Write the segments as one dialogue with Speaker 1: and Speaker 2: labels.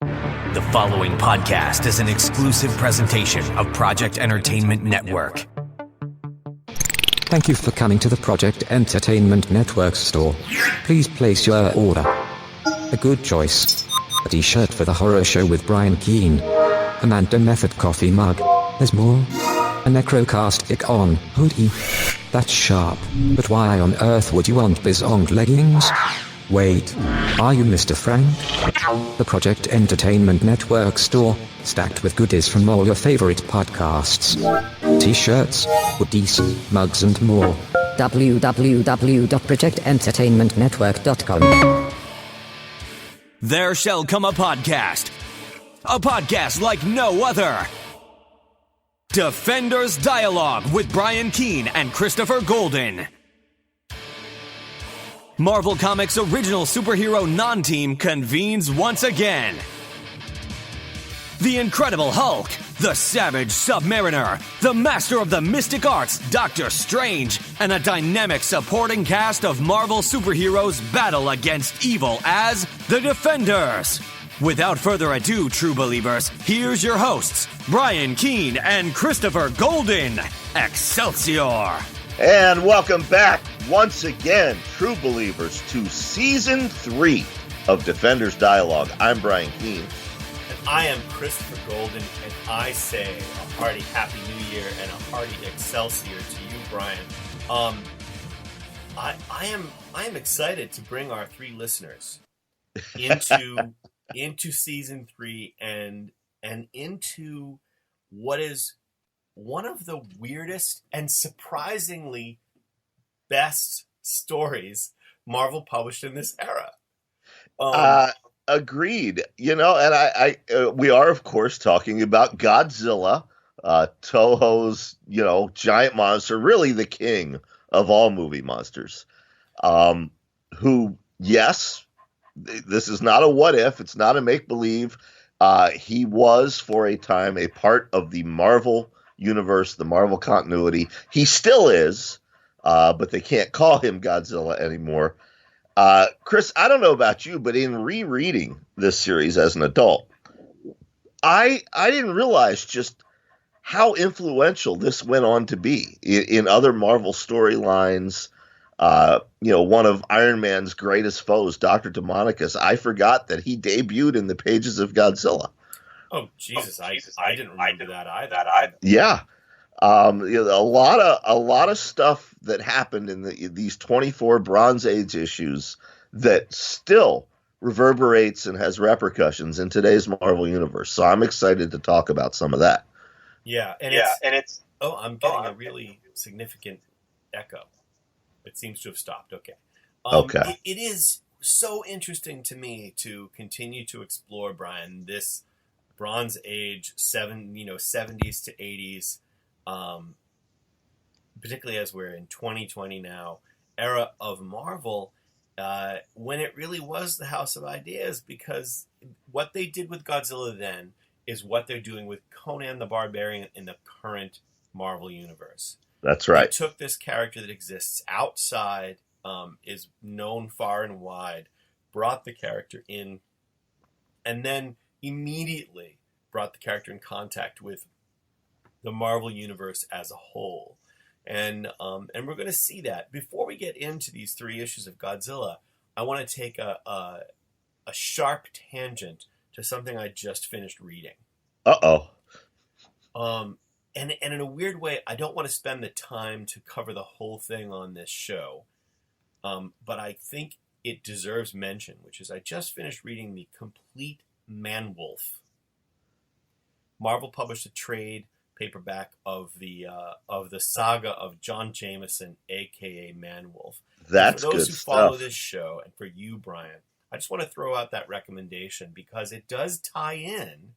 Speaker 1: The following podcast is an exclusive presentation of Project Entertainment Network.
Speaker 2: Thank you for coming to the Project Entertainment Network store. Please place your order. A good choice. A t-shirt for the horror show with Brian Keene. A Manta Method coffee mug. There's more. A Necrocast on hoodie. That's sharp. But why on earth would you want Bizong leggings? Wait, are you Mr. Frank? The Project Entertainment Network store, stacked with goodies from all your favorite podcasts. T-shirts, hoodies, mugs and more. www.projectentertainmentnetwork.com.
Speaker 1: There shall come a podcast like no other. Defenders Dialogue with Brian Keene and Christopher Golden. Marvel Comics' original superhero non-team convenes once again. The Incredible Hulk, the Savage Submariner, the Master of the Mystic Arts, Doctor Strange, and a dynamic supporting cast of Marvel superheroes battle against evil as the Defenders. Without further ado, true believers, here's your hosts, Brian Keene and Christopher Golden. Excelsior!
Speaker 3: And welcome back once again, true believers, to Season 3 of Defenders Dialogue. I'm Brian Keene.
Speaker 4: And I am Christopher Golden, and I say a hearty Happy New Year and a hearty Excelsior to you, Brian. I am excited to bring our three listeners into Season 3 and into what is one of the weirdest and surprisingly best stories Marvel published in this era.
Speaker 3: Agreed. You know, and I we are, of course, talking about Godzilla, Toho's, giant monster, really the king of all movie monsters, who, yes, this is not a what if, it's not a make-believe. He was, for a time, a part of the Marvel universe, the Marvel continuity. He still is, but they can't call him Godzilla anymore. Chris, I don't know about you, but in rereading this series as an adult, I didn't realize just how influential this went on to be in other Marvel storylines. One of Iron Man's greatest foes, Dr. Demonicus, I forgot that he debuted in the pages of Godzilla.
Speaker 4: Oh Jesus! I didn't remember that either.
Speaker 3: Yeah, a lot of stuff that happened in these 24 Bronze Age issues that still reverberates and has repercussions in today's Marvel universe. So I'm excited to talk about some of that.
Speaker 4: Yeah, I'm getting a really significant echo. It seems to have stopped. Okay.
Speaker 3: Okay.
Speaker 4: It is so interesting to me to continue to explore, Brian, this Bronze Age, 70s to 80s, particularly as we're in 2020 now, era of Marvel, when it really was the House of Ideas, because what they did with Godzilla then is what they're doing with Conan the Barbarian in the current Marvel universe.
Speaker 3: That's right.
Speaker 4: They took this character that exists outside, is known far and wide, brought the character in, and then immediately brought the character in contact with the Marvel universe as a whole. And we're going to see that. Before we get into these three issues of Godzilla, I want to take a sharp tangent to something I just finished reading.
Speaker 3: Uh-oh.
Speaker 4: And in a weird way, I don't want to spend the time to cover the whole thing on this show, but I think it deserves mention, which is I just finished reading the complete Man-Wolf. Marvel published a trade paperback of the saga of John Jameson, a.k.a. Man-Wolf.
Speaker 3: That's
Speaker 4: for those
Speaker 3: good
Speaker 4: who
Speaker 3: stuff.
Speaker 4: follow this show, and for you, Brian, I just want to throw out that recommendation because it does tie in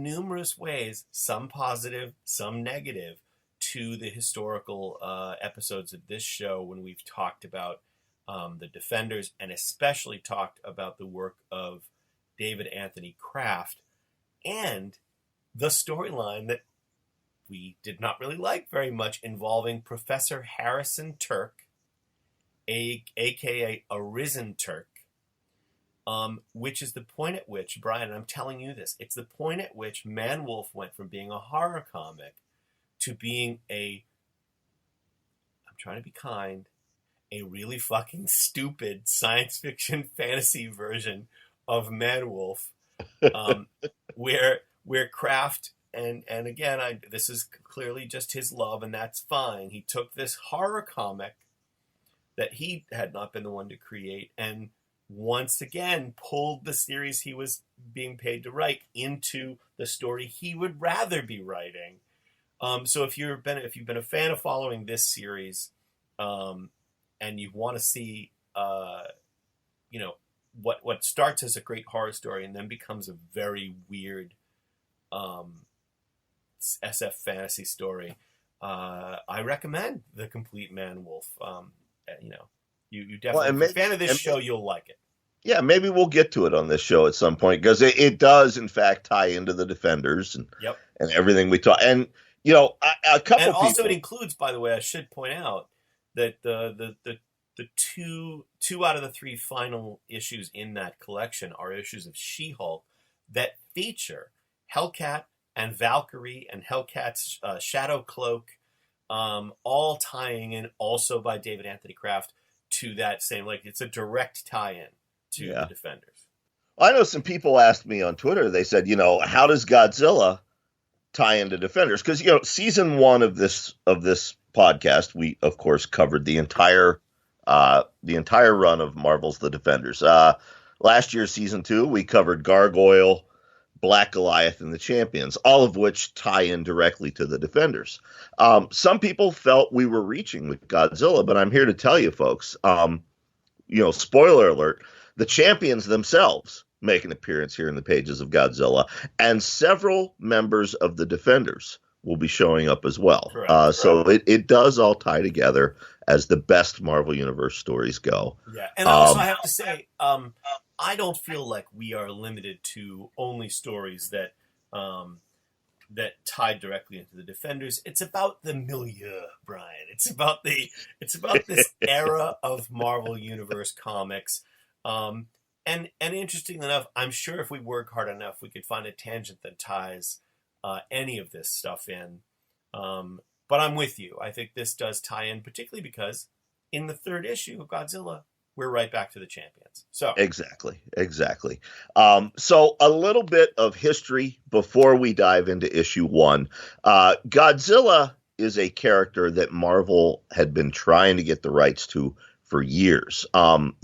Speaker 4: numerous ways, some positive, some negative, to the historical episodes of this show when we've talked about the Defenders and especially talked about the work of David Anthony Kraft and the storyline that we did not really like very much involving Professor Harrison Turk, a.k.a. Arisen Turk, which is the point at which, Brian, and I'm telling you this, it's the point at which Man-Wolf went from being a horror comic to being I'm trying to be kind, a really fucking stupid science fiction fantasy version of Man-Wolf, where Kraft, and again, this is clearly just his love, and that's fine. He took this horror comic that he had not been the one to create, and once again pulled the series he was being paid to write into the story he would rather be writing. So if you've been a fan of following this series, and you want to see, what starts as a great horror story and then becomes a very weird SF fantasy story, I recommend The Complete Man-Wolf. You definitely, if you're a fan of this show, you'll like it.
Speaker 3: Yeah, maybe we'll get to it on this show at some point, because it does, in fact, tie into the Defenders and everything we talk. And, a couple
Speaker 4: and also
Speaker 3: people...
Speaker 4: it includes, by the way, I should point out that the two out of the three final issues in that collection are issues of She-Hulk that feature Hellcat and Valkyrie and Hellcat's Shadow Cloak, all tying in also by David Anthony Kraft to that same, it's a direct tie-in to the Defenders.
Speaker 3: I know some people asked me on Twitter, they said, how does Godzilla tie into Defenders? Because, season 1 of this podcast, we, of course, covered the entire run of Marvel's The Defenders. Last year, season 2, we covered Gargoyle, Black Goliath, and the Champions, all of which tie in directly to the Defenders. Some people felt we were reaching with Godzilla, but I'm here to tell you, folks, spoiler alert, the Champions themselves make an appearance here in the pages of Godzilla, and several members of the Defenders will be showing up as well. Correct. So it does all tie together as the best Marvel Universe stories go.
Speaker 4: Yeah, and also I have to say, I don't feel like we are limited to only stories that tie directly into the Defenders. It's about the milieu, Brian. It's about this era of Marvel Universe comics. And interestingly enough, I'm sure if we work hard enough, we could find a tangent that ties any of this stuff in. But I'm with you. I think this does tie in, particularly because in the 3rd issue of Godzilla, we're right back to the Champions. So
Speaker 3: exactly. So a little bit of history before we dive into issue 1. Godzilla is a character that Marvel had been trying to get the rights to for years. Of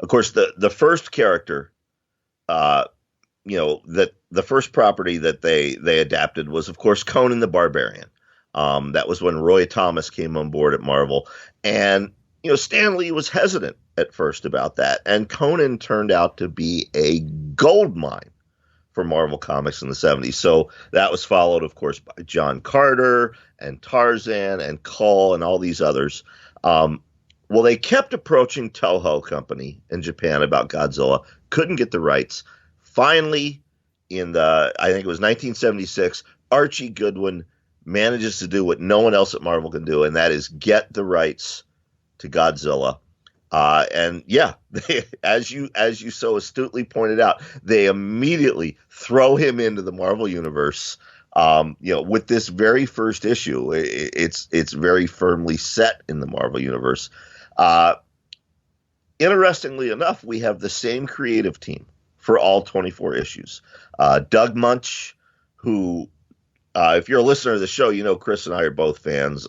Speaker 3: course, the first character, that the first property that they adapted was, of course, Conan the Barbarian. That was when Roy Thomas came on board at Marvel, and Stan Lee was hesitant at first about that, and Conan turned out to be a gold mine for Marvel Comics in the 70s. So that was followed, of course, by John Carter and Tarzan and Kull and all these others. Well, they kept approaching Toho Company in Japan about Godzilla, couldn't get the rights. Finally, I think it was 1976, Archie Goodwin manages to do what no one else at Marvel can do, and that is get the rights to Godzilla. And yeah, as you so astutely pointed out, they immediately throw him into the Marvel Universe. With this very first issue, it's very firmly set in the Marvel Universe. Interestingly enough, we have the same creative team for all 24 issues. Doug Munch, who, if you're a listener to the show, Chris and I are both fans,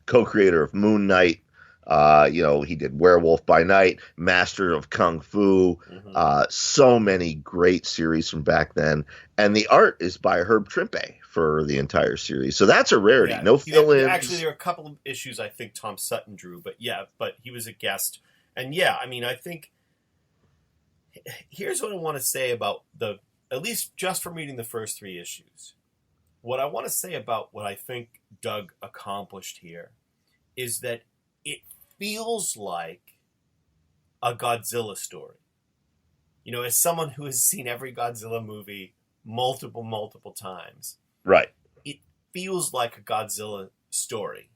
Speaker 3: co-creator of Moon Knight. He did Werewolf by Night, Master of Kung Fu, so many great series from back then. And the art is by Herb Trimpe for the entire series. So that's a rarity. No fill-ins.
Speaker 4: Actually, there are a couple of issues I think Tom Sutton drew, but he was a guest. And I think here's what I want to say about at least just from reading the first 3 issues. What I want to say about what I think Doug accomplished here is that it feels like a Godzilla story. As someone who has seen every Godzilla movie multiple times,
Speaker 3: right?
Speaker 4: It feels like a Godzilla story,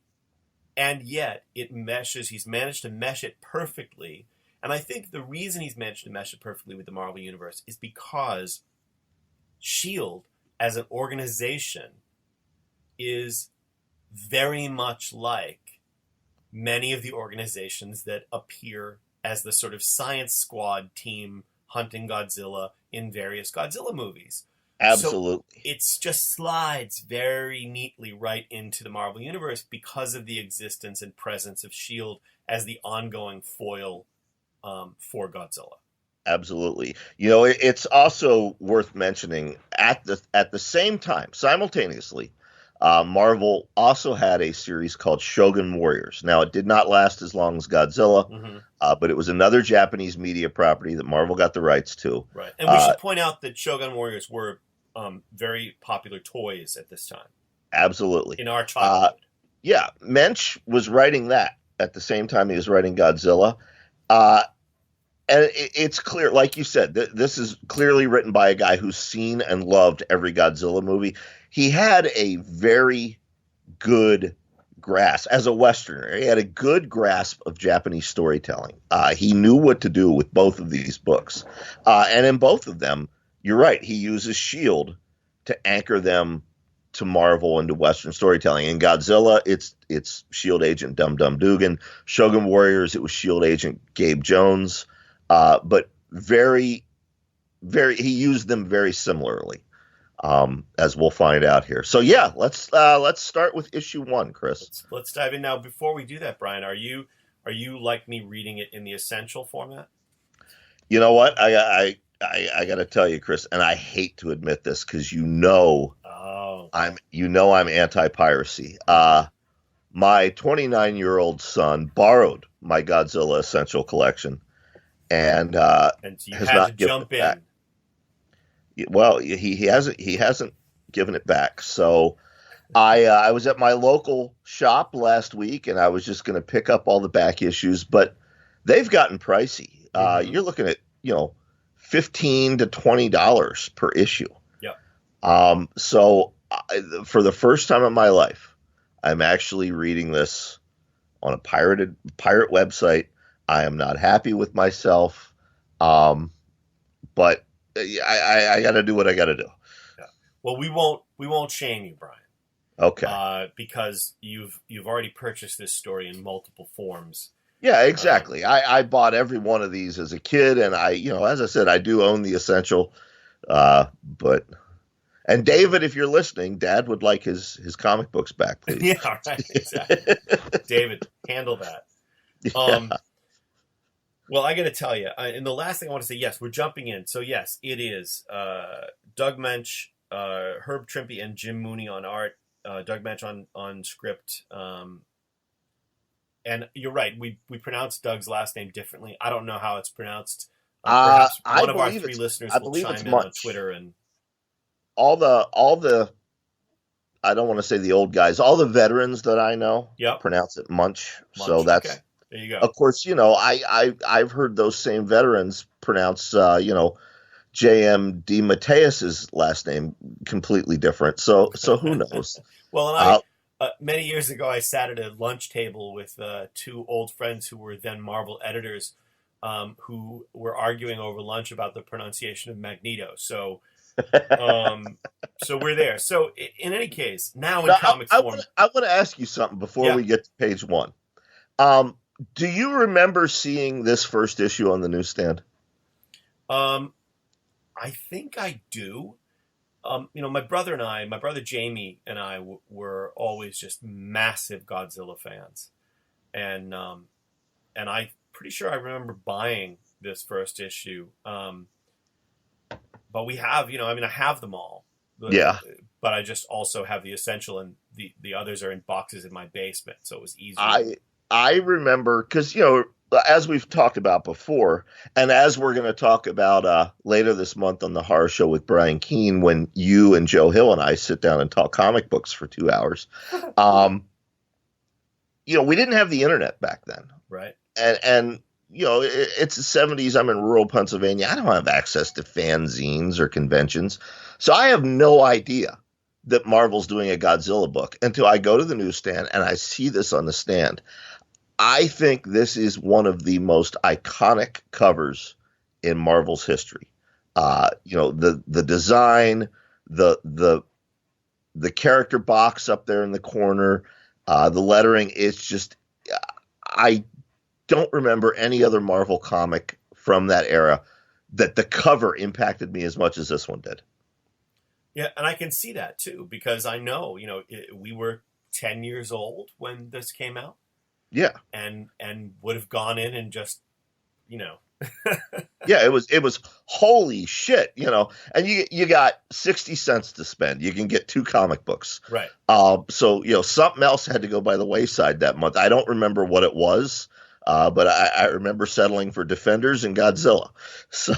Speaker 4: and yet it meshes. He's managed to mesh it perfectly. And And I think the reason he's managed to mesh it perfectly with the Marvel Universe is because S.H.I.E.L.D. as an organization is very much like many of the organizations that appear as the sort of science squad team hunting Godzilla in various Godzilla movies.
Speaker 3: Absolutely.
Speaker 4: So it just slides very neatly right into the Marvel Universe because of the existence and presence of S.H.I.E.L.D. as the ongoing foil for Godzilla.
Speaker 3: Absolutely. It's also worth mentioning at the same time, simultaneously, Marvel also had a series called Shogun Warriors. Now, it did not last as long as Godzilla, but it was another Japanese media property that Marvel got the rights to.
Speaker 4: Right. And we should point out that Shogun Warriors were very popular toys at this time.
Speaker 3: Absolutely.
Speaker 4: In our childhood.
Speaker 3: Yeah. Mensch was writing that at the same time he was writing Godzilla. And it's clear, like you said, this is clearly written by a guy who's seen and loved every Godzilla movie. He had a very good grasp, as a Westerner, he had a good grasp of Japanese storytelling. He knew what to do with both of these books. And in both of them, you're right, he uses S.H.I.E.L.D. to anchor them to Marvel and to Western storytelling. In Godzilla, it's S.H.I.E.L.D. agent Dum Dum Dugan. Shogun Warriors, it was S.H.I.E.L.D. agent Gabe Jones. But he used them very similarly, as we'll find out here. So yeah, let's start with issue 1, Chris.
Speaker 4: Let's dive in now. Before we do that, Brian, are you like me reading it in the essential format?
Speaker 3: You know what? I got to tell you, Chris, and I hate to admit this because I'm anti-piracy. My 29-year-old son borrowed my Godzilla Essential Collection. And
Speaker 4: so you
Speaker 3: has
Speaker 4: had
Speaker 3: not
Speaker 4: to
Speaker 3: given
Speaker 4: jump
Speaker 3: it
Speaker 4: in.
Speaker 3: back. Well, he hasn't given it back. So I was at my local shop last week, and I was just going to pick up all the back issues, but they've gotten pricey. You're looking at $15 to $20 per issue.
Speaker 4: Yeah.
Speaker 3: So for the first time in my life, I'm actually reading this on a pirate website. I am not happy with myself, but I got to do what I got to do.
Speaker 4: Yeah. Well, we won't shame you, Brian.
Speaker 3: Okay.
Speaker 4: Because you've already purchased this story in multiple forms.
Speaker 3: Yeah, exactly. I bought every one of these as a kid, and as I said, I do own the Essential. And David, if you're listening, Dad would like his comic books back, please.
Speaker 4: Yeah, right. Exactly. David, handle that.
Speaker 3: Yeah.
Speaker 4: Well, I got to tell you, and the last thing I want to say, yes, we're jumping in. So, yes, it is Doug Mensch, Herb Trimpe, and Jim Mooney on art, Doug Mensch on script. And you're right, we pronounce Doug's last name differently. I don't know how it's pronounced. Perhaps one of our 3 listeners will chime in on Twitter. And
Speaker 3: all the I don't want to say the old guys, all the veterans that I know pronounce it Munch. So that's...
Speaker 4: Okay. There you go.
Speaker 3: Of course, I've heard those same veterans pronounce, J.M. DeMatteis's last name completely different. So who knows?
Speaker 4: Well, and many years ago, I sat at a lunch table with 2 old friends who were then Marvel editors, who were arguing over lunch about the pronunciation of Magneto. So, so we're there. So, in any case, now in comics form,
Speaker 3: I want to ask you something before we get to page 1. Do you remember seeing this first issue on the newsstand?
Speaker 4: I think I do. My brother Jamie and I were always just massive Godzilla fans. And I'm pretty sure I remember buying this first issue. But we have, I have them all.
Speaker 3: Yeah.
Speaker 4: But I just also have the Essential, and the others are in boxes in my basement. So it was easy.
Speaker 3: I remember because, as we've talked about before, and as we're going to talk about later this month on the Horror Show with Brian Keene, when you and Joe Hill and I sit down and talk comic books for 2 hours, we didn't have the internet back then.
Speaker 4: Right.
Speaker 3: And it's the 70s. I'm in rural Pennsylvania. I don't have access to fanzines or conventions. So I have no idea that Marvel's doing a Godzilla book until I go to the newsstand and I see this on the stand. I think this is one of the most iconic covers in Marvel's history. The design, the character box up there in the corner, the lettering. It's just, I don't remember any other Marvel comic from that era that the cover impacted me as much as this one did.
Speaker 4: Yeah, and I can see that too, because I know, we were 10 years old when this came out.
Speaker 3: Yeah.
Speaker 4: And would have gone in and just,
Speaker 3: Yeah, it was holy shit, and you got 60 cents to spend. You can get 2 comic books.
Speaker 4: Right.
Speaker 3: So, something else had to go by the wayside that month. I don't remember what it was, but I remember settling for Defenders and Godzilla. So,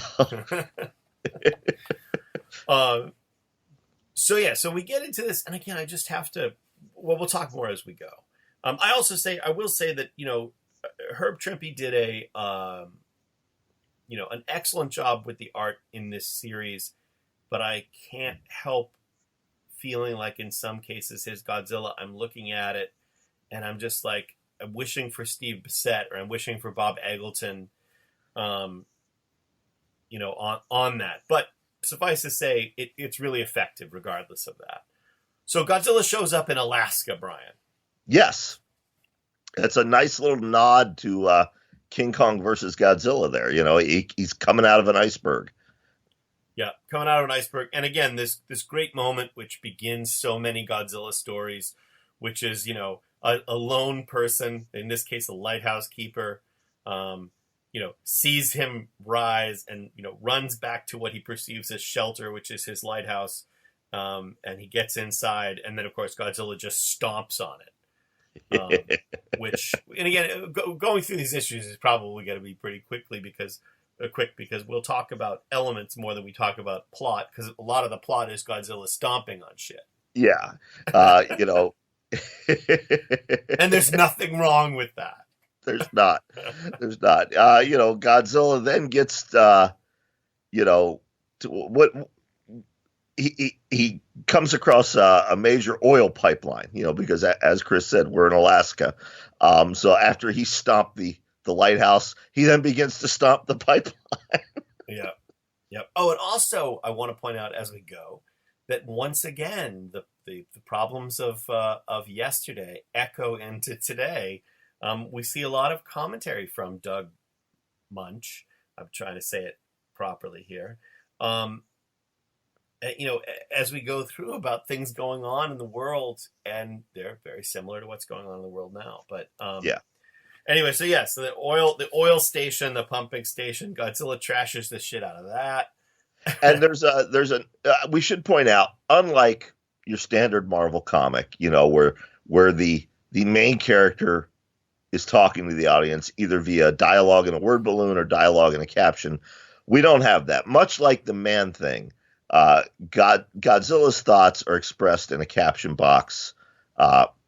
Speaker 4: so we get into this, and again, I just have to, we'll talk more as we go. I will say that, Herb Trimpe did an excellent job with the art in this series, but I can't help feeling like in some cases his Godzilla, I'm looking at it and I'm just like, I'm wishing for Steve Bissette or I'm wishing for Bob Eggleton, on that. But suffice to say, it's really effective regardless of that. So Godzilla shows up in Alaska, Brian.
Speaker 3: Yes. It's a nice little nod to King Kong versus Godzilla there. He's coming out of an iceberg.
Speaker 4: Yeah, coming out of an iceberg. And again, this great moment which begins so many Godzilla stories, which is, a lone person, in this case, a lighthouse keeper, sees him rise and, runs back to what he perceives as shelter, which is his lighthouse. And he gets inside. And then, of course, Godzilla just stomps on it. Which, and again, going through these issues is probably going to be pretty quick because we'll talk about elements more than we talk about plot, because a lot of the plot is Godzilla stomping on shit.
Speaker 3: Yeah.
Speaker 4: And there's nothing wrong with that.
Speaker 3: There's not. Godzilla then gets, to what he comes across a major oil pipeline, because as Chris said, we're in Alaska. So after he stomped the lighthouse, he then begins to stomp the pipeline.
Speaker 4: Yeah. Yep. Oh, and also I want to point out as we go that once again, the problems of yesterday echo into today. We see a lot of commentary from Doug Munch. I'm trying to say it properly here. As we go through about things going on in the world, and they're very similar to what's going on in the world now. But
Speaker 3: yeah.
Speaker 4: Anyway, so the oil station, the pumping station, Godzilla trashes the shit out of that.
Speaker 3: And we should point out, unlike your standard Marvel comic, where the main character is talking to the audience either via dialogue in a word balloon or dialogue in a caption, we don't have that. Much like the Man Thing. Godzilla's thoughts are expressed in a caption box,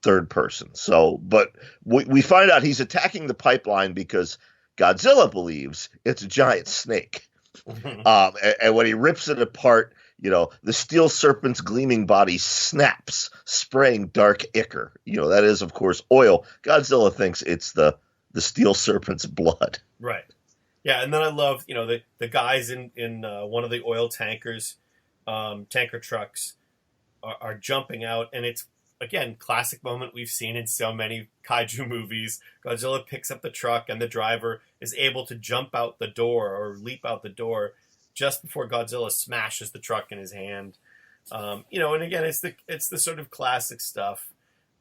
Speaker 3: third person. So, but we find out he's attacking the pipeline because Godzilla believes it's a giant snake. And when he rips it apart, the steel serpent's gleaming body snaps, spraying dark ichor. That is, of course, oil. Godzilla thinks it's the steel serpent's blood.
Speaker 4: Right. Yeah, and then I love, the guys in one of the oil tankers, tanker trucks are jumping out, and it's, again, classic moment we've seen in so many kaiju movies. Godzilla picks up the truck, and the driver is able to jump out the door or leap out the door just before Godzilla smashes the truck in his hand. And again, it's the sort of classic stuff.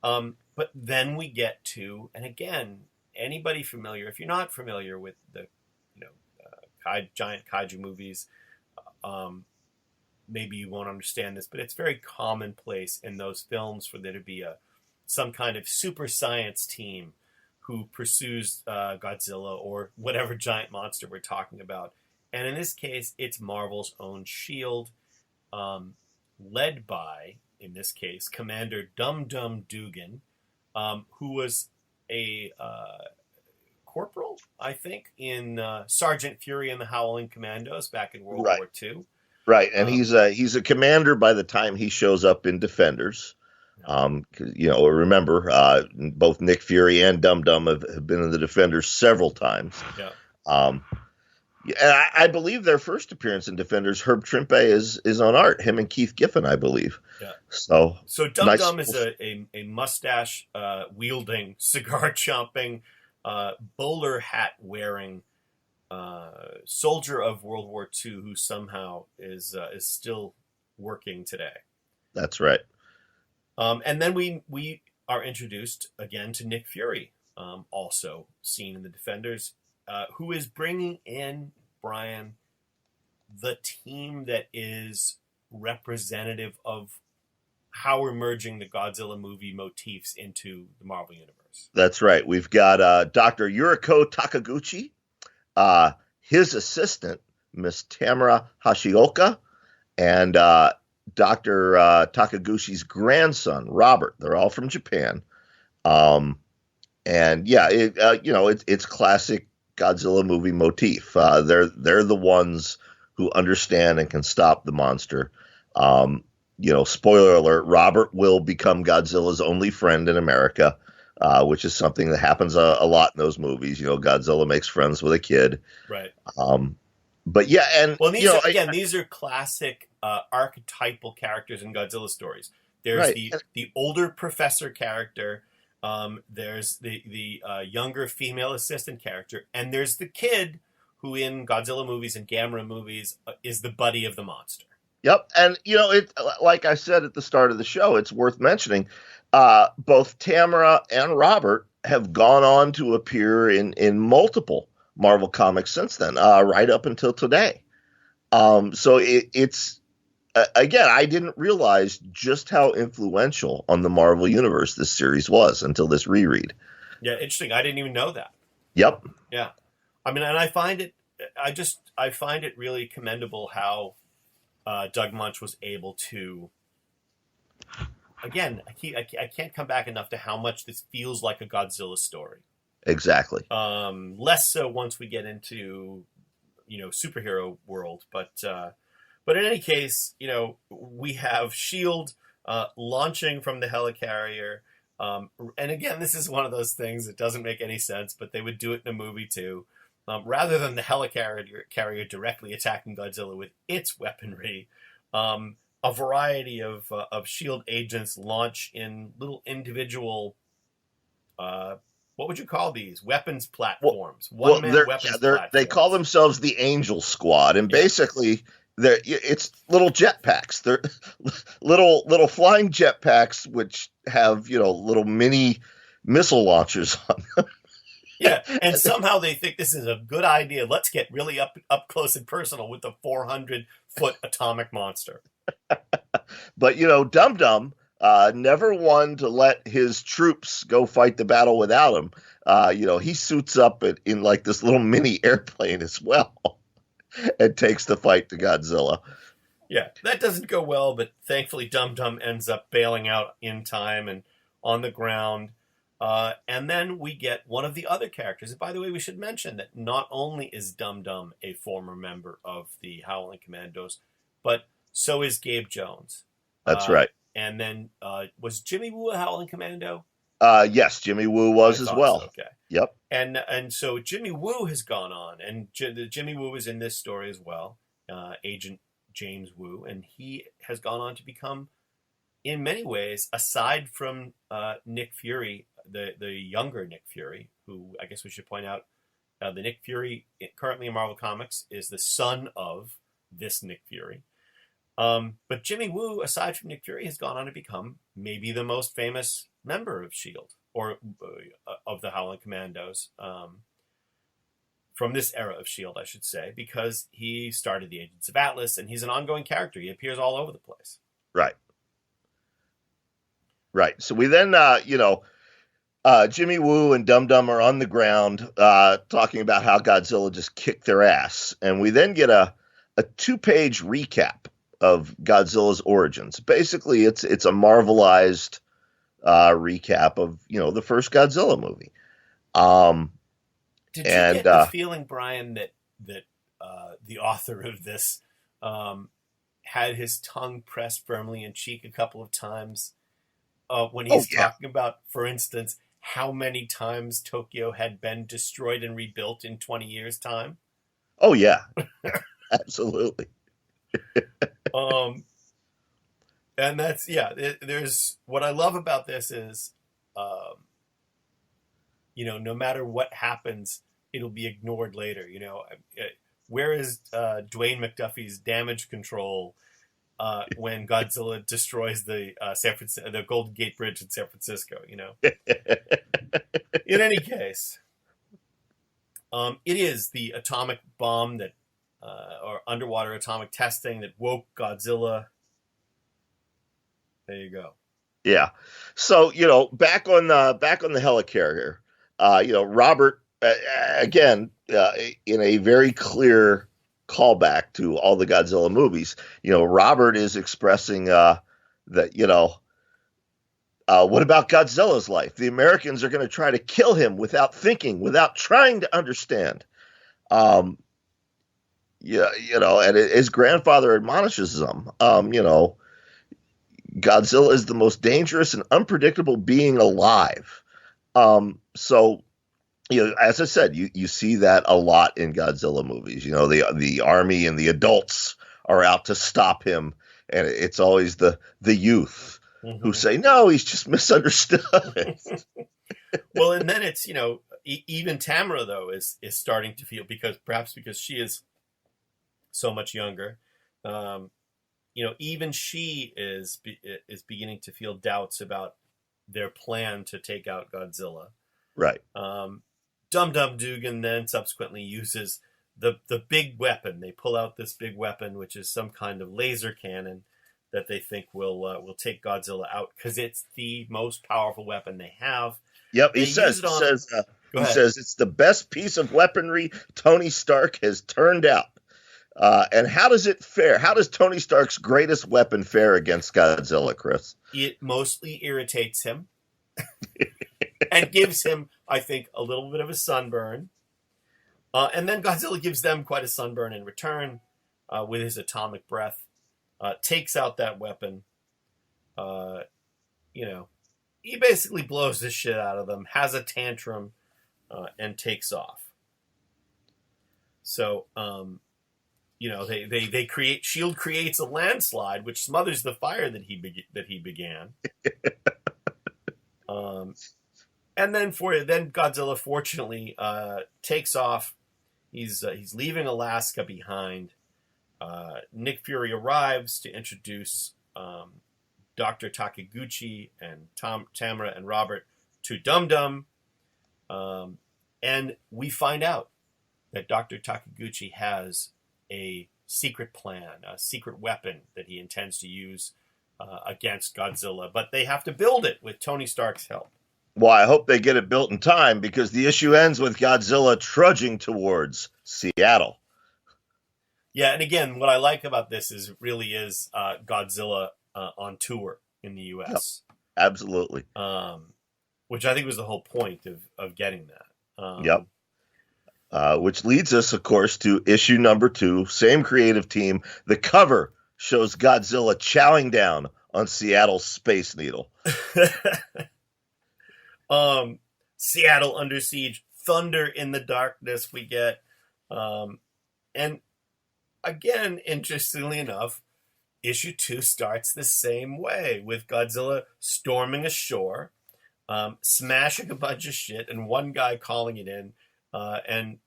Speaker 4: But then we get to, and again, anybody familiar, if you're not familiar with the giant kaiju movies, maybe you won't understand this, but it's very commonplace in those films for there to be some kind of super science team who pursues Godzilla or whatever giant monster we're talking about. And in this case, it's Marvel's own S.H.I.E.L.D, led by, in this case, Commander Dum Dum Dugan, who was a corporal, I think, in Sergeant Fury and the Howling Commandos back in World War II.
Speaker 3: Right, and he's a commander by the time he shows up in Defenders. Remember, both Nick Fury and Dum Dum have been in the Defenders several times.
Speaker 4: Yeah.
Speaker 3: And I believe their first appearance in Defenders, Herb Trimpe is on art. Him and Keith Giffen, I believe.
Speaker 4: Yeah.
Speaker 3: So
Speaker 4: Dum Dum is a mustache wielding, cigar chomping, bowler hat wearing soldier of World War II who somehow is still working today.
Speaker 3: That's right.
Speaker 4: And then we are introduced again to Nick Fury, also seen in the Defenders, who is bringing in, Brian, the team that is representative of how we're merging the Godzilla movie motifs into the Marvel Universe.
Speaker 3: That's right. We've got Dr. Yuriko Takaguchi, his assistant, Miss Tamara Hashioka, and Dr. Takaguchi's grandson, Robert. They're all from Japan. It's classic Godzilla movie motif. They're the ones who understand and can stop the monster. Spoiler alert, Robert will become Godzilla's only friend in America, which is something that happens a lot in those movies. Godzilla makes friends with a kid.
Speaker 4: Right.
Speaker 3: These
Speaker 4: are classic archetypal characters in Godzilla stories. There's the older professor character. There's the younger female assistant character, and there's the kid who in Godzilla movies and Gamera movies is the buddy of the monster.
Speaker 3: Yep, and like I said at the start of the show, it's worth mentioning. Both Tamara and Robert have gone on to appear in multiple Marvel comics since then, right up until today. It's again, I didn't realize just how influential on the Marvel Universe this series was until this reread.
Speaker 4: Yeah, interesting. I didn't even know that.
Speaker 3: Yep.
Speaker 4: Yeah, I mean, and I find it really commendable how Doug Munch was able to. Again, I can't come back enough to how much this feels like a Godzilla story.
Speaker 3: Exactly.
Speaker 4: Less so once we get into superhero world, but in any case, we have S.H.I.E.L.D. Launching from the helicarrier. And again, this is one of those things that doesn't make any sense, but they would do it in a movie too. Rather than the helicarrier directly attacking Godzilla with its weaponry, a variety of S.H.I.E.L.D. agents launch in little individual, what would you call these? Weapons platforms. One-man weapons platforms.
Speaker 3: They call themselves the Angel Squad, and basically it's little jetpacks. They're little flying jetpacks which have little mini missile launchers on them.
Speaker 4: Yeah, and somehow they think this is a good idea. Let's get really up close and personal with the 400-foot atomic monster.
Speaker 3: But Dum Dum never one to let his troops go fight the battle without him. He suits up in like this little mini airplane as well. And takes the fight to Godzilla.
Speaker 4: Yeah, that doesn't go well, but thankfully Dum Dum ends up bailing out in time and on the ground. And then we get one of the other characters. And by the way, we should mention that not only is Dum Dum a former member of the Howling Commandos, but so is Gabe Jones.
Speaker 3: That's right.
Speaker 4: And then was Jimmy Woo a Howling Commando?
Speaker 3: Yes, Jimmy Woo was as well.
Speaker 4: So, okay.
Speaker 3: Yep.
Speaker 4: And so Jimmy Woo has gone on, and Jimmy Woo is in this story as well, Agent James Woo, and he has gone on to become, in many ways, aside from Nick Fury, the younger Nick Fury, who I guess we should point out, the Nick Fury currently in Marvel Comics is the son of this Nick Fury. But Jimmy Woo, aside from Nick Fury, has gone on to become maybe the most famous member of S.H.I.E.L.D. or of the Howling Commandos from this era of S.H.I.E.L.D., I should say, because he started the Agents of Atlas, and he's an ongoing character. He appears all over the place.
Speaker 3: Right. So we then, Jimmy Woo and Dum Dum are on the ground talking about how Godzilla just kicked their ass. And we then get a 2-page recap of Godzilla's origins. Basically, it's a Marvelized recap of the first Godzilla movie.
Speaker 4: Did you get the feeling, Brian, that the author of this had his tongue pressed firmly in cheek a couple of times when he's talking about, for instance, how many times Tokyo had been destroyed and rebuilt in 20 years' time.
Speaker 3: Oh, yeah. Absolutely.
Speaker 4: And that's, there's, what I love about this is, no matter what happens, it'll be ignored later. Where is Dwayne McDuffie's damage control when Godzilla destroys the the Golden Gate Bridge in San Francisco? In any case, it is the atomic bomb that, or underwater atomic testing that woke Godzilla. There you go.
Speaker 3: Yeah. So, back on the helicarrier, Robert, again, in a very clear callback to all the Godzilla movies, Robert is expressing that, what about Godzilla's life? The Americans are going to try to kill him without thinking, without trying to understand. And his grandfather admonishes him, Godzilla is the most dangerous and unpredictable being alive. So, as I said, you see that a lot in Godzilla movies. The army and the adults are out to stop him, and it's always the youth who say, no, he's just misunderstood.
Speaker 4: Well, and then it's, even Tamara, though, is starting to feel, because she is so much younger, even she is beginning to feel doubts about their plan to take out Godzilla.
Speaker 3: Right.
Speaker 4: Dum Dum Dugan then subsequently uses the big weapon. They pull out this big weapon, which is some kind of laser cannon that they think will take Godzilla out, because it's the most powerful weapon they have.
Speaker 3: Yep, he says it's the best piece of weaponry Tony Stark has turned out. And how does it fare? How does Tony Stark's greatest weapon fare against Godzilla, Chris?
Speaker 4: It mostly irritates him and gives him, I think, a little bit of a sunburn. And then Godzilla gives them quite a sunburn in return with his atomic breath. Takes out that weapon. He basically blows the shit out of them, has a tantrum, and takes off. So, they create, S.H.I.E.L.D. creates a landslide which smothers the fire that he began. And then Godzilla fortunately takes off. He's leaving Alaska behind. Nick Fury arrives to introduce Dr. Takiguchi and Tamara and Robert to Dum Dum. And we find out that Dr. Takiguchi has a secret plan, a secret weapon that he intends to use against Godzilla. But they have to build it with Tony Stark's help.
Speaker 3: Well, I hope they get it built in time, because the issue ends with Godzilla trudging towards Seattle.
Speaker 4: Yeah, and again, what I like about this is Godzilla on tour in the U.S.
Speaker 3: Yep, absolutely.
Speaker 4: Which I think was the whole point of getting that.
Speaker 3: Yep. Which leads us, of course, to issue number 2, same creative team. The cover shows Godzilla chowing down on Seattle's Space Needle.
Speaker 4: Seattle under siege, thunder in the darkness we get. And again, interestingly enough, issue 2 starts the same way, with Godzilla storming ashore, smashing a bunch of shit, and one guy calling it in, and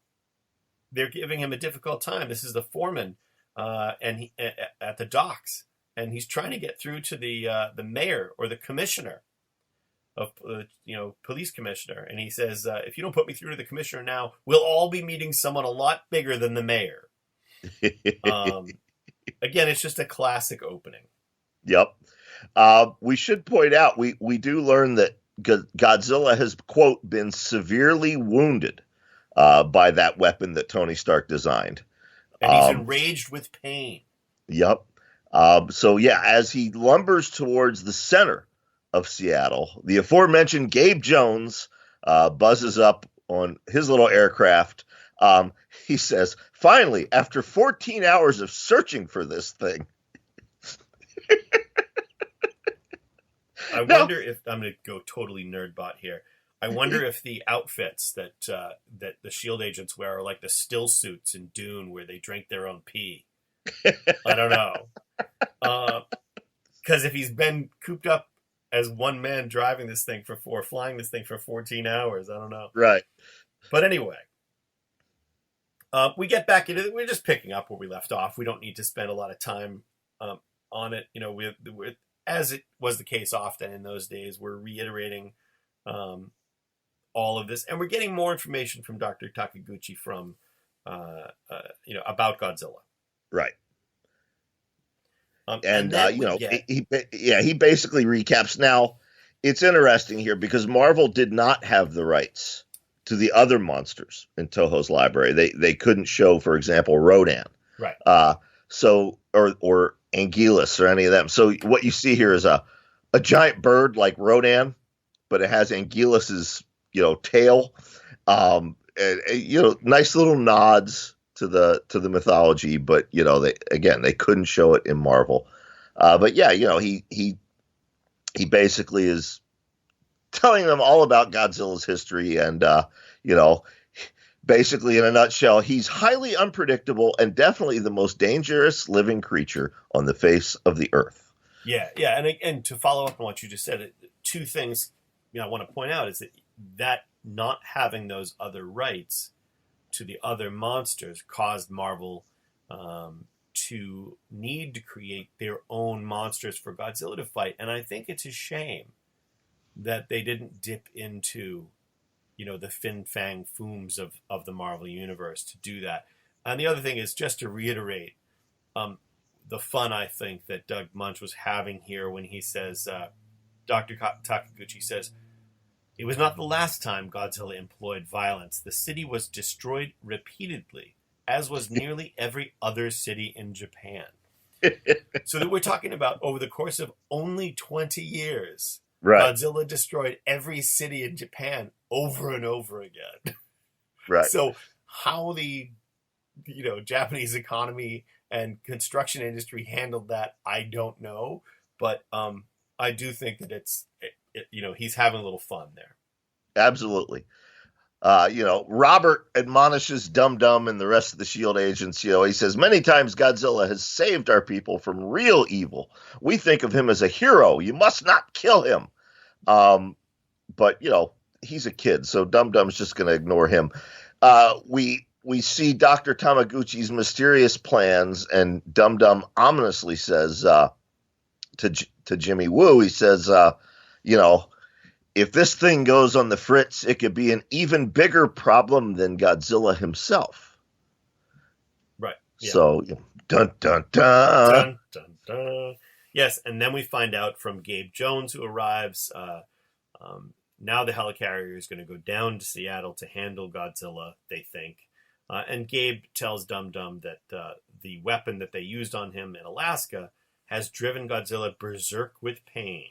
Speaker 4: they're giving him a difficult time. This is the foreman, and he at the docks, and he's trying to get through to the mayor or the commissioner of police commissioner, and he says, if you don't put me through to the commissioner now, we'll all be meeting someone a lot bigger than the mayor. Again, it's just a classic opening.
Speaker 3: Yep. We should point out, we do learn that Godzilla has, quote, been severely wounded by that weapon that Tony Stark designed.
Speaker 4: And he's enraged with pain.
Speaker 3: Yep. So, as he lumbers towards the center of Seattle, the aforementioned Gabe Jones buzzes up on his little aircraft. He says, finally, after 14 hours of searching for this thing.
Speaker 4: I wonder if I'm going to go totally nerdbot here. I wonder if the outfits that the S.H.I.E.L.D. agents wear are like the still suits in Dune where they drink their own pee. I don't know. Because if he's been cooped up as one man driving this thing flying this thing for 14 hours, I don't know.
Speaker 3: Right.
Speaker 4: But anyway, we get back into it. We're just picking up where we left off. We don't need to spend a lot of time on it. You know, we're, as it was the case often in those days, we're reiterating all of this, and we're getting more information from Dr. Takaguchi from, about Godzilla.
Speaker 3: Right.
Speaker 4: And
Speaker 3: he basically recaps. Now, it's interesting here because Marvel did not have the rights to the other monsters in Toho's library. They couldn't show, for example, Rodan.
Speaker 4: Right.
Speaker 3: Or Anguillus or any of them. So what you see here is a giant bird like Rodan, but it has Anguillus's tail. Nice little nods to the mythology, but they couldn't show it in Marvel. But yeah, he basically is telling them all about Godzilla's history, and basically in a nutshell, he's highly unpredictable and definitely the most dangerous living creature on the face of the earth.
Speaker 4: Yeah, and to follow up on what you just said, two things I want to point out is that not having those other rights to the other monsters caused Marvel to need to create their own monsters for Godzilla to fight, and I think it's a shame that they didn't dip into the fin fang fooms of the Marvel universe to do that. And the other thing is, just to reiterate, the fun I think that Doug Munch was having here when he says, Dr. Takaguchi says, it was not the last time Godzilla employed violence. The city was destroyed repeatedly, as was nearly every other city in Japan. So that we're talking about over the course of only 20 years, right. Godzilla destroyed every city in Japan over and over again.
Speaker 3: Right.
Speaker 4: So how the Japanese economy and construction industry handled that, I don't know. But I do think that he's having a little fun there.
Speaker 3: Absolutely. Robert admonishes Dum Dum and the rest of the S.H.I.E.L.D. agents. He says, many times Godzilla has saved our people from real evil. We think of him as a hero. You must not kill him. But he's a kid, so Dum Dum's just going to ignore him. We see Dr. Tamaguchi's mysterious plans, and Dum Dum ominously says to Jimmy Woo, he says, if this thing goes on the fritz, it could be an even bigger problem than Godzilla himself.
Speaker 4: Right. Yeah.
Speaker 3: So, dun, dun, dun.
Speaker 4: Dun, dun, dun. Yes, and then we find out from Gabe Jones, who arrives, now the helicarrier is going to go down to Seattle to handle Godzilla, they think. And Gabe tells Dum Dum that the weapon that they used on him in Alaska has driven Godzilla berserk with pain.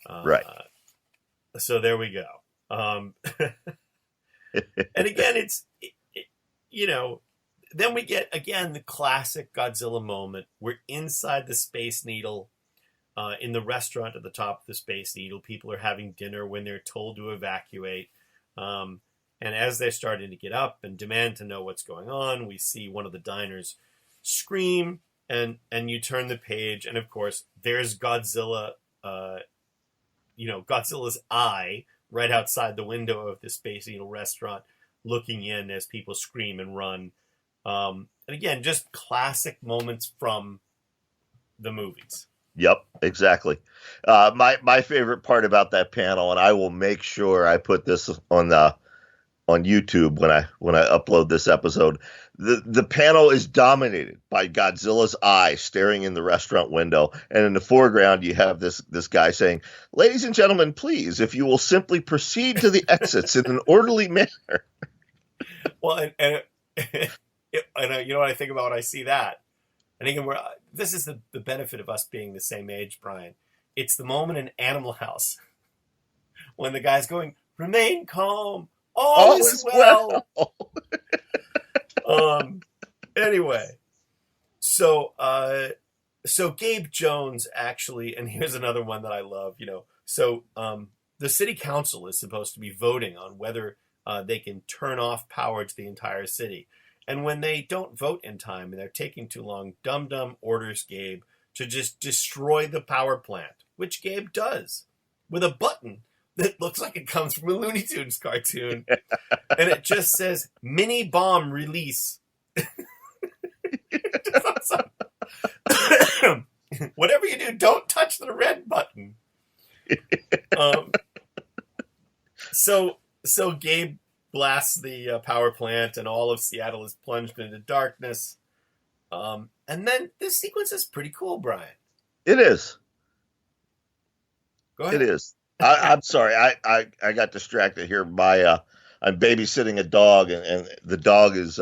Speaker 3: Right.
Speaker 4: So there we go. And again, then we get, again, the classic Godzilla moment. We're inside the Space Needle, in the restaurant at the top of the Space Needle. People are having dinner when they're told to evacuate. And as they're starting to get up and demand to know what's going on, we see one of the diners scream, and you turn the page, and of course, there's Godzilla, Godzilla's eye right outside the window of the Space Needle restaurant, looking in as people scream and run. And again, just classic moments from the movies.
Speaker 3: Yep, exactly. My favorite part about that panel, and I will make sure I put this on YouTube when I upload this episode. The panel is dominated by Godzilla's eye staring in the restaurant window, and in the foreground you have this guy saying, "Ladies and gentlemen, please, if you will simply proceed to the exits in an orderly manner."
Speaker 4: Well, and you know what I think about when I see that? And again, this is the benefit of us being the same age, Brian. It's the moment in Animal House when the guy's going, "Remain calm. All is well." Anyway, so Gabe Jones actually, and here's another one that I love, So the city council is supposed to be voting on whether they can turn off power to the entire city. And when they don't vote in time and they're taking too long, Dum Dum orders Gabe to just destroy the power plant, which Gabe does with a button that looks like it comes from a Looney Tunes cartoon. And it just says, mini bomb release. Whatever you do, don't touch the red button. So Gabe blasts the power plant, and all of Seattle is plunged into darkness. And then this sequence is pretty cool, Brian.
Speaker 3: It is.
Speaker 4: Go ahead.
Speaker 3: It is. I'm sorry. I got distracted here by I'm babysitting a dog, and the dog is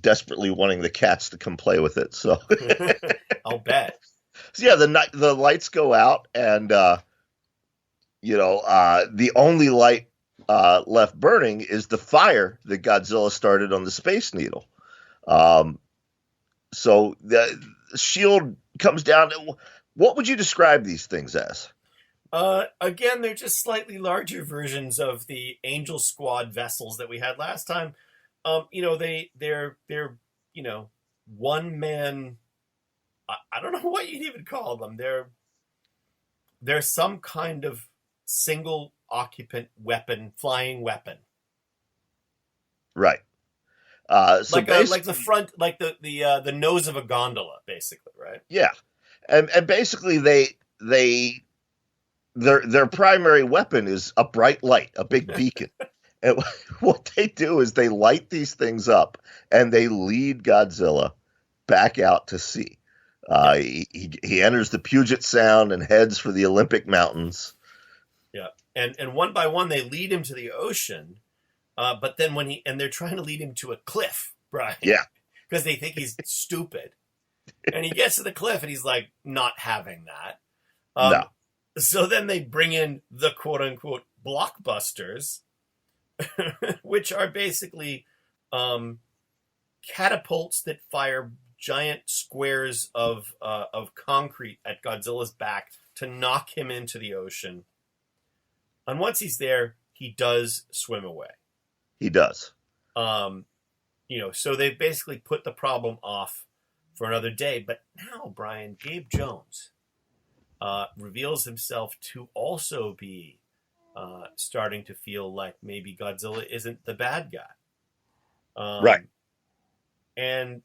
Speaker 3: desperately wanting the cats to come play with it. So
Speaker 4: I'll bet.
Speaker 3: So yeah, the lights go out, and the only light left burning is the fire that Godzilla started on the Space Needle. So the S.H.I.E.L.D. comes down. What would you describe these things as?
Speaker 4: Again, they're just slightly larger versions of the Angel Squad vessels that we had last time. They're one man. I don't know what you'd even call them. They're some kind of single occupant weapon, flying weapon.
Speaker 3: Right. So
Speaker 4: like the front, like the nose of a gondola, basically, right?
Speaker 3: Yeah, and basically their primary weapon is a bright light, a big beacon. And what they do is they light these things up, and they lead Godzilla back out to sea. He enters the Puget Sound and heads for the Olympic Mountains.
Speaker 4: Yeah, and one by one they lead him to the ocean, but then they're trying to lead him to a cliff, Brian.
Speaker 3: Yeah,
Speaker 4: because they think he's stupid, and he gets to the cliff and he's like, not having that.
Speaker 3: No.
Speaker 4: So then they bring in the quote unquote blockbusters, which are basically catapults that fire giant squares of concrete at Godzilla's back to knock him into the ocean. And once he's there, he does swim away.
Speaker 3: He does.
Speaker 4: So they've basically put the problem off for another day. But now, Brian, Gabe Jones reveals himself to also be starting to feel like maybe Godzilla isn't the bad guy.
Speaker 3: Right.
Speaker 4: And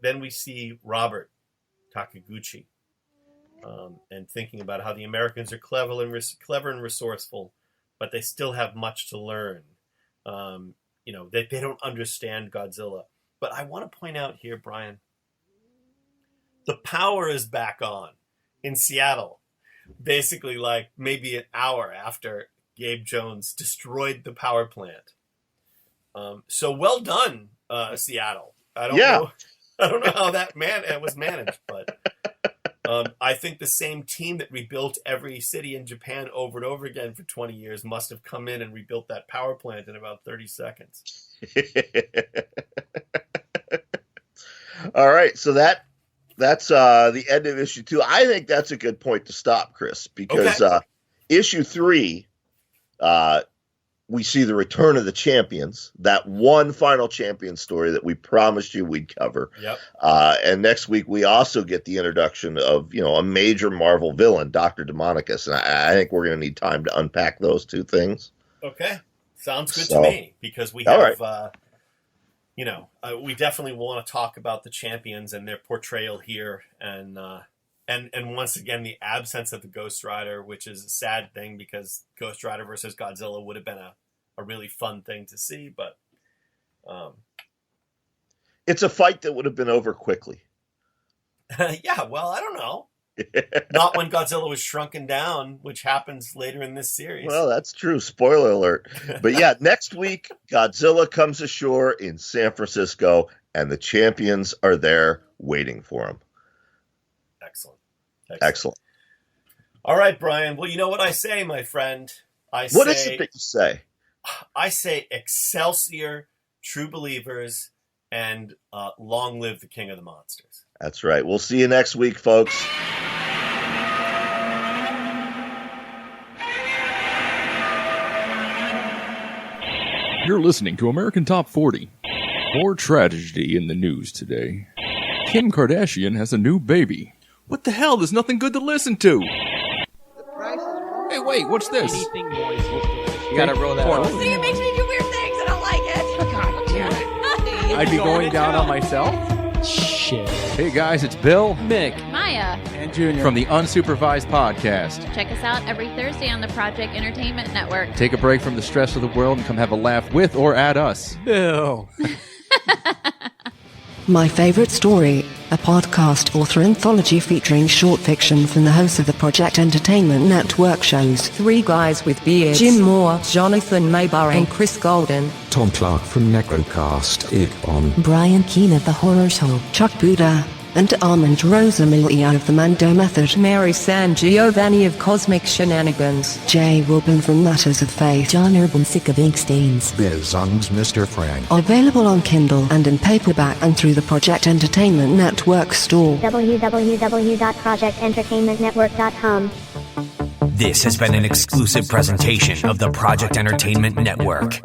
Speaker 4: then we see Robert Takaguchi and thinking about how the Americans are clever and resourceful, but they still have much to learn. They don't understand Godzilla. But I want to point out here, Brian, the power is back on in Seattle, basically like maybe an hour after Gabe Jones destroyed the power plant. So well done, Seattle. I don't know how that was managed, but I think the same team that rebuilt every city in Japan over and over again for 20 years must have come in and rebuilt that power plant in about 30 seconds.
Speaker 3: All right, so that's the end of issue 2. I think that's a good point to stop, Chris, because issue 3, we see the return of the champions, that one final champion story that we promised you we'd cover.
Speaker 4: Yep.
Speaker 3: And next week, we also get the introduction of, a major Marvel villain, Dr. Demonicus. And I think we're going to need time to unpack those two things.
Speaker 4: Okay. Sounds good to me, because we have, we definitely want to talk about the champions and their portrayal here. And once again, the absence of the Ghost Rider, which is a sad thing because Ghost Rider versus Godzilla would have been a really fun thing to see. But
Speaker 3: it's a fight that would have been over quickly.
Speaker 4: Yeah, well, I don't know. Not when Godzilla was shrunken down, which happens later in this series.
Speaker 3: Well, that's true. Spoiler alert. But yeah, next week, Godzilla comes ashore in San Francisco, and the champions are there waiting for him. Excellent.
Speaker 4: All right, Brian. Well, you know what I say, my friend?
Speaker 3: What is it that you say?
Speaker 4: I say Excelsior, True Believers, and long live the King of the Monsters.
Speaker 3: That's right. We'll see you next week, folks.
Speaker 5: You're listening to American Top 40. More tragedy in the news today. Kim Kardashian has a new baby. What the hell? There's nothing good to listen to. Hey, wait, what's this?
Speaker 6: Anything moist. You gotta roll that out.
Speaker 7: See, it makes me do weird things. I don't like it.
Speaker 6: God damn it.
Speaker 8: I'd be going down on myself.
Speaker 6: Shit.
Speaker 5: Hey guys, it's Bill,
Speaker 8: Mick,
Speaker 9: Maya.
Speaker 8: and Junior
Speaker 5: from the Unsupervised Podcast.
Speaker 9: Check us out every Thursday on the Project Entertainment Network.
Speaker 5: Take a break from the stress of the world and come have a laugh with or at us.
Speaker 8: Bill.
Speaker 10: My Favorite Story, a podcast author anthology featuring short fiction from the hosts of the Project Entertainment Network shows.
Speaker 11: Three guys with beards. Jim Moore, Jonathan Maybury, and Chris Golden.
Speaker 2: Tom Clark from Necrocast Igbon.
Speaker 10: Brian Keene of The Horror Show. Chuck Buda. And Armand Rosamilia of The Mando Method.
Speaker 11: Mary San Giovanni of Cosmic Shenanigans.
Speaker 10: Jay Wilburn from Matters of Faith.
Speaker 12: John Urban, sick of ink stains.
Speaker 2: Biz Zung's Mr. Frank.
Speaker 10: Available on Kindle and in paperback and through the Project Entertainment Network store.
Speaker 12: www.projectentertainmentnetwork.com.
Speaker 1: This has been an exclusive presentation of the Project Entertainment Network.